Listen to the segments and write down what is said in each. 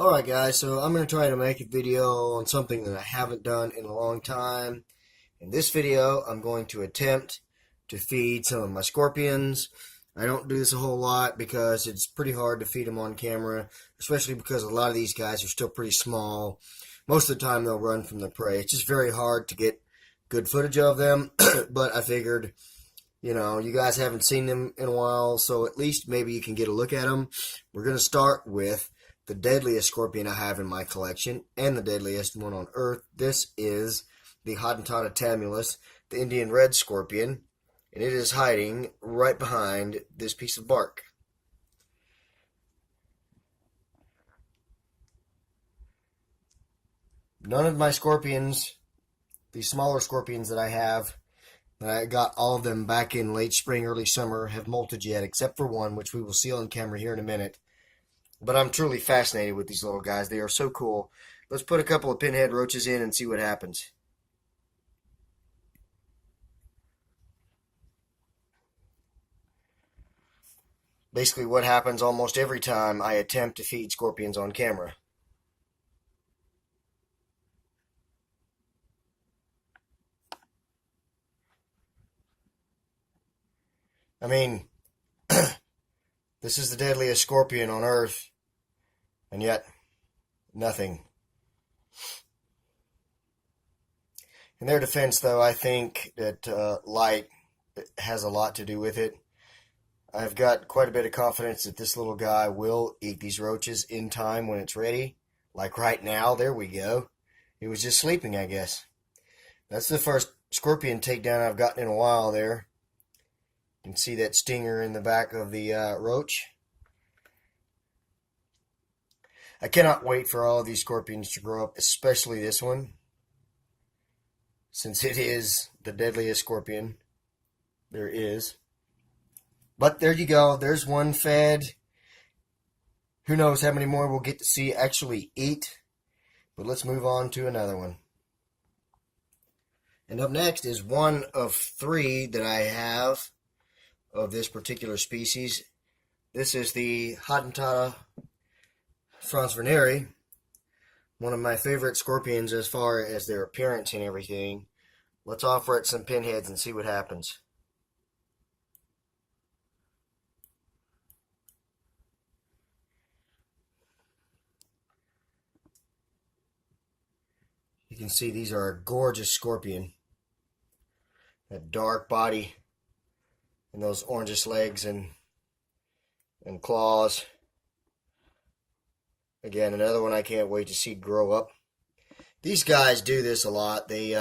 Alright guys, so I'm going to try to make a video on something that I haven't done in a long time. In this video, I'm going to attempt to feed some of my scorpions. I don't do this a whole lot because it's pretty hard to feed them on camera, especially because a lot of these guys are still pretty small. Most of the time they'll run from the prey. It's just very hard to get good footage of them, but I figured, you guys haven't seen them in a while, so at least maybe you can get a look at them. We're going to start with the deadliest scorpion I have in my collection, and the deadliest one on Earth. This is the Hottentotta tamulus, the Indian red scorpion, and it is hiding right behind this piece of bark. None of my scorpions, the smaller scorpions that I got all of them back in late spring, early summer, have molted yet, except for one, which we will see on camera here in a minute. But I'm truly fascinated with these little guys. They are so cool. Let's put a couple of pinhead roaches in and see what happens. Basically what happens almost every time I attempt to feed scorpions on camera. I mean, this is the deadliest scorpion on Earth, and yet nothing. In their defense, though, I think that light has a lot to do with it. I've got quite a bit of confidence that this little guy will eat these roaches in time when it's ready. Like right now, there we go. He was just sleeping, I guess. That's the first scorpion takedown I've gotten in a while there. You can see that stinger in the back of the roach. I cannot wait for all of these scorpions to grow up, especially this one, since it is the deadliest scorpion there is. But there you go. There's one fed. Who knows how many more we'll get to see actually eat. But let's move on to another one. And up next is one of three that I have of this particular species. This is the Hottentotta franz-werneri, one of my favorite scorpions as far as their appearance and everything. Let's offer it some pinheads and see what happens. You can see these are a gorgeous scorpion. That dark body and those orangish legs and claws. Again, another one I can't wait to see grow up. These guys do this a lot. They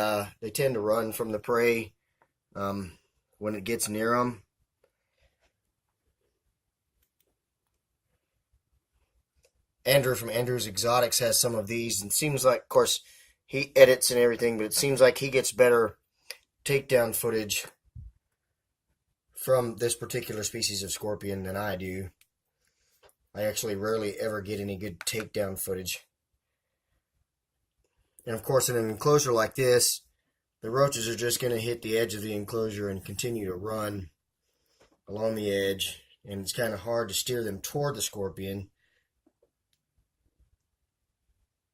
tend to run from the prey when it gets near them. Andrew from Andrew's Exotics has some of these, and it seems like, of course, he edits and everything, but it seems like he gets better takedown footage from this particular species of scorpion than I do. I actually rarely ever get any good takedown footage. And of course, in an enclosure like this, the roaches are just going to hit the edge of the enclosure and continue to run along the edge, and it's kind of hard to steer them toward the scorpion.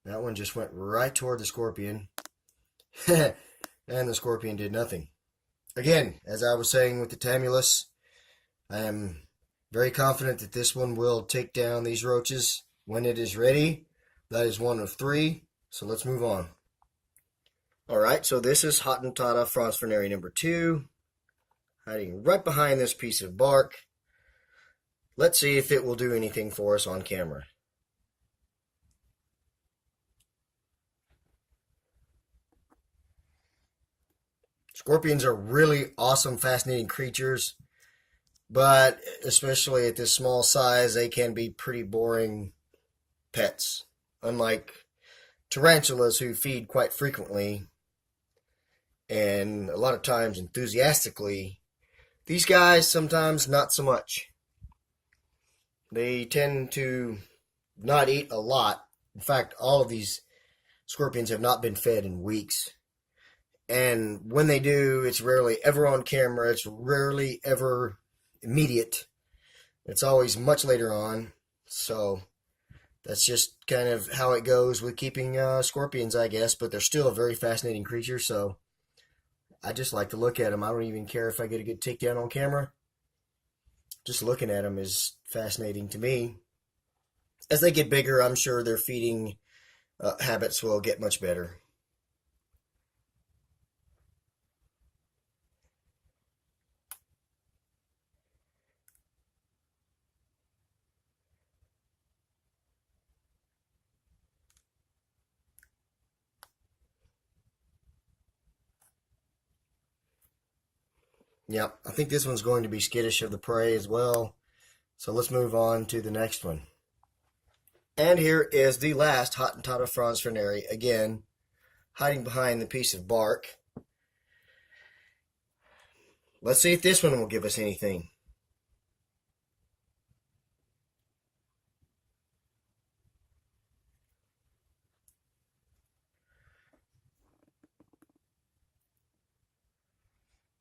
That one just went right toward the scorpion, and the scorpion did nothing. Again, as I was saying with the tamulus, I am very confident that this one will take down these roaches when it is ready. That is one of three, so let's move on. Alright, so this is Hottentotta franz-werneri number 2, hiding right behind this piece of bark. Let's see if it will do anything for us on camera. Scorpions are really awesome, fascinating creatures, but especially at this small size, they can be pretty boring pets. Unlike tarantulas, who feed quite frequently and a lot of times enthusiastically, these guys sometimes not so much. They tend to not eat a lot. In fact, all of these scorpions have not been fed in weeks. And when they do, it's rarely ever on camera. It's rarely ever immediate. It's always much later on. So That's just kind of how it goes with keeping scorpions, I guess. But they're still a very fascinating creature, so I just like to look at them. I don't even care if I get a good takedown on camera. Just looking at them is fascinating to me. As they get bigger, I'm sure their feeding habits will get much better. Yep, I think this one's going to be skittish of the prey as well. So let's move on to the next one. And here is the last Hottentotta Franz Furneri, again, hiding behind the piece of bark. Let's see if this one will give us anything.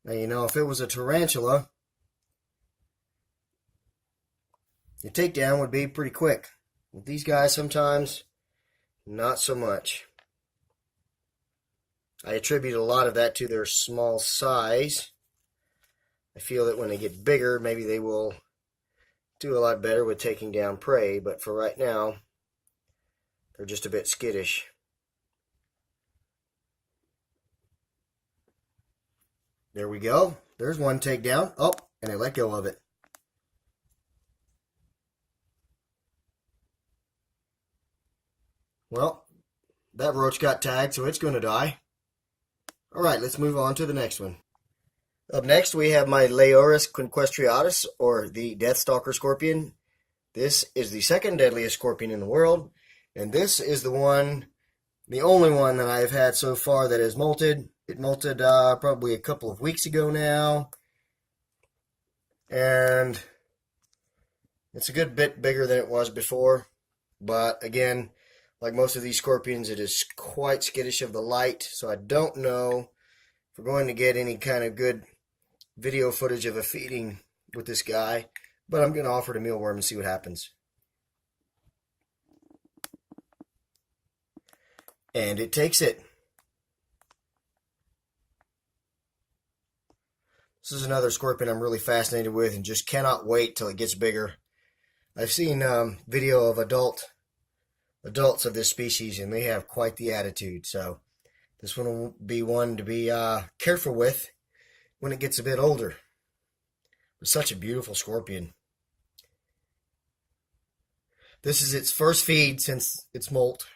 Now, you know, if it was a tarantula, the takedown would be pretty quick. With these guys, sometimes, not so much. I attribute a lot of that to their small size. I feel that when they get bigger, maybe they will do a lot better with taking down prey, but for right now, they're just a bit skittish. There we go. There's one takedown. Oh, and I let go of it. Well, that roach got tagged, so it's going to die. All right, let's move on to the next one. Up next, we have my Leiurus quinquestriatus, or the Deathstalker scorpion. This is the second deadliest scorpion in the world, and this is the only one that I've had so far that has molted. It molted probably a couple of weeks ago now, and it's a good bit bigger than it was before, but again, like most of these scorpions, it is quite skittish of the light, so I don't know if we're going to get any kind of good video footage of a feeding with this guy, but I'm going to offer it a mealworm and see what happens. And it takes it. This is another scorpion I'm really fascinated with and just cannot wait till it gets bigger. I've seen video of adults of this species, and they have quite the attitude. So this one will be one to be careful with when it gets a bit older. It's such a beautiful scorpion. This is its first feed since its molt,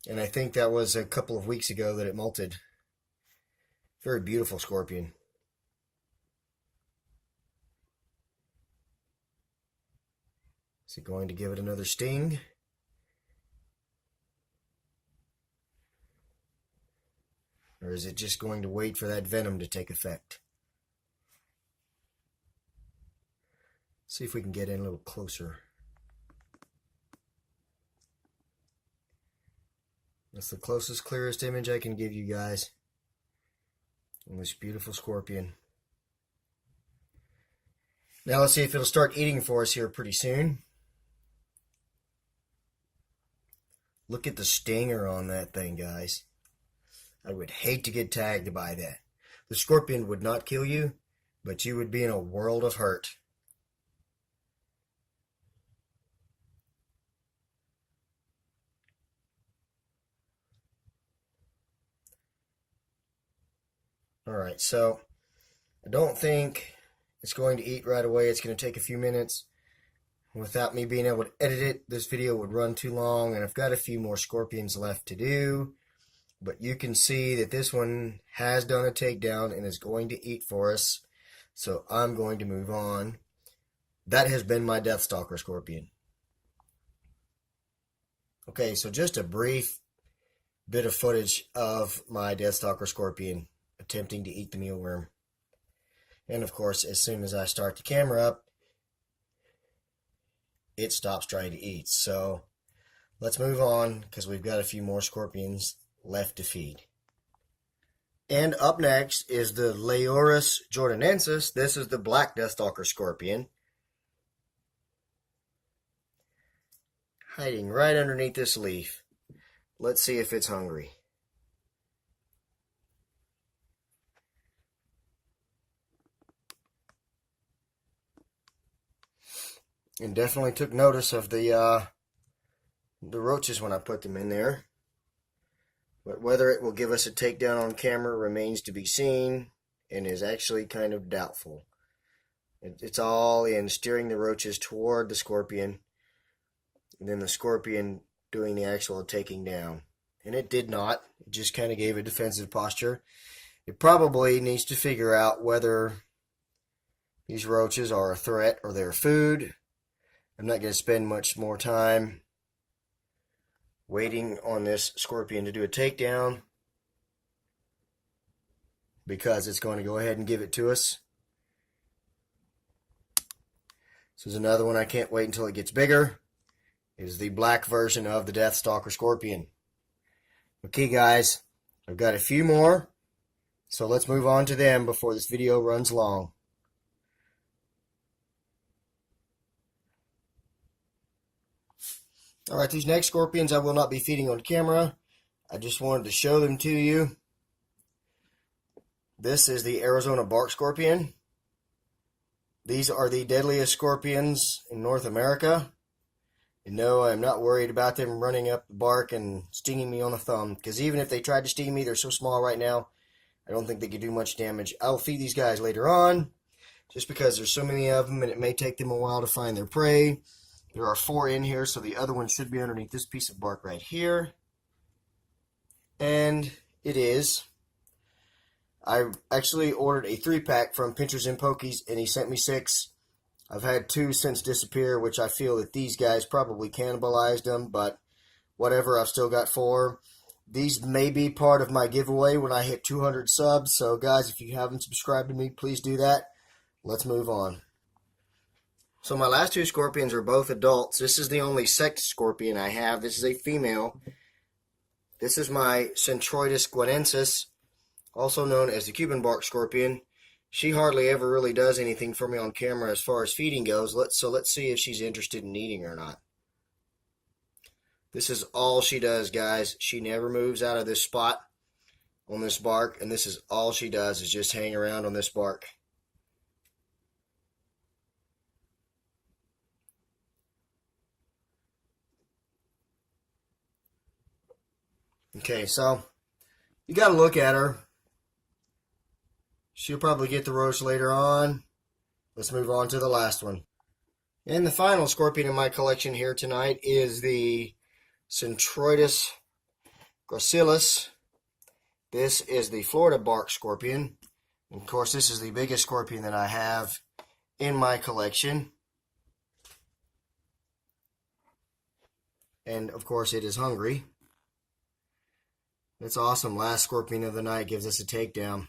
and I think that was a couple of weeks ago that it molted. Very beautiful scorpion. Is it going to give it another sting? Or is it just going to wait for that venom to take effect? See if we can get in a little closer. That's the closest, clearest image I can give you guys on this beautiful scorpion. Now let's see if it'll start eating for us here pretty soon. Look at the stinger on that thing, guys. I would hate to get tagged by that. The scorpion would not kill you, but you would be in a world of hurt. Alright, so I don't think it's going to eat right away. It's going to take a few minutes. Without me being able to edit it, this video would run too long, and I've got a few more scorpions left to do. But you can see that this one has done a takedown and is going to eat for us. So I'm going to move on. That has been my Deathstalker scorpion. Okay, so just a brief bit of footage of my Deathstalker scorpion attempting to eat the mealworm. And of course, as soon as I start the camera up, it stops trying to eat. So let's move on because we've got a few more scorpions left to feed. And up next is the Leiurus jordanensis. This is the black Deathstalker scorpion. hiding right underneath this leaf. Let's see if it's hungry. And definitely took notice of the roaches when I put them in there. But whether it will give us a takedown on camera remains to be seen, and is actually kind of doubtful. It's all in steering the roaches toward the scorpion, and then the scorpion doing the actual taking down. And it did not. It just kind of gave a defensive posture. It probably needs to figure out whether these roaches are a threat or they're food. I'm not going to spend much more time waiting on this scorpion to do a takedown, because it's going to go ahead and give it to us. This is another one I can't wait until it gets bigger. It is the black version of the Deathstalker scorpion. Okay guys, I've got a few more, so let's move on to them before this video runs long. Alright, these next scorpions I will not be feeding on camera. I just wanted to show them to you. This is the Arizona bark scorpion. These are the deadliest scorpions in North America. And no, I'm not worried about them running up the bark and stinging me on the thumb, because even if they tried to sting me, they're so small right now, I don't think they could do much damage. I'll feed these guys later on, just because there's so many of them and it may take them a while to find their prey. There are 4 in here, so the other one should be underneath this piece of bark right here. And it is. I actually ordered a 3-pack from Pinchers and Pokies, and he sent me 6. I've had 2 since disappear, which I feel that these guys probably cannibalized them, but whatever, I've still got 4. These may be part of my giveaway when I hit 200 subs, so guys, if you haven't subscribed to me, please do that. Let's move on. So my last 2 scorpions are both adults. This is the only sexed scorpion I have. This is a female. This is my Centroides guineensis, also known as the Cuban bark scorpion. She hardly ever really does anything for me on camera as far as feeding goes. So let's see if she's interested in eating or not. This is all she does, guys. She never moves out of this spot on this bark, and this is all she does, is just hang around on this bark. Okay, so you got to look at her. She'll probably get the roach later on. Let's move on to the last one. And the final scorpion in my collection here tonight is the Centroides gracilis. This is the Florida bark scorpion. And of course, this is the biggest scorpion that I have in my collection. And of course, it is hungry. That's awesome. Last scorpion of the night gives us a takedown.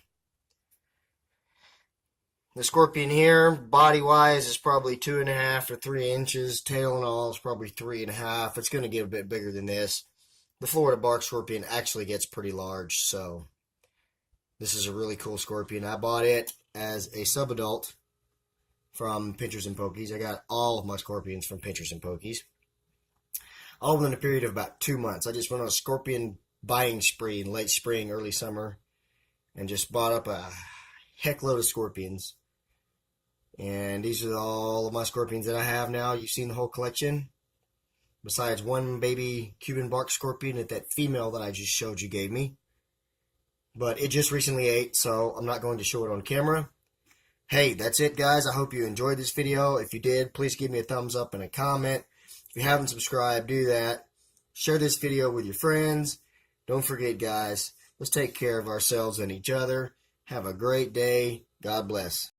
The scorpion here, body-wise, is probably 2.5 to 3 inches. Tail and all is probably 3.5. It's going to get a bit bigger than this. The Florida bark scorpion actually gets pretty large, so this is a really cool scorpion. I bought it as a subadult from Pinchers and Pokies. I got all of my scorpions from Pinchers and Pokies, all within a period of about 2 months. I just went on a scorpion buying spree in late spring, early summer, and just bought up a heckload of scorpions. And these are all of my scorpions that I have now. You've seen the whole collection, besides one baby Cuban bark scorpion that female that I just showed you gave me. But it just recently ate, so I'm not going to show it on camera. Hey, that's it, guys. I hope you enjoyed this video. If you did, please give me a thumbs up and a comment. If you haven't subscribed, do that. Share this video with your friends. Don't forget, guys, let's take care of ourselves and each other. Have a great day. God bless.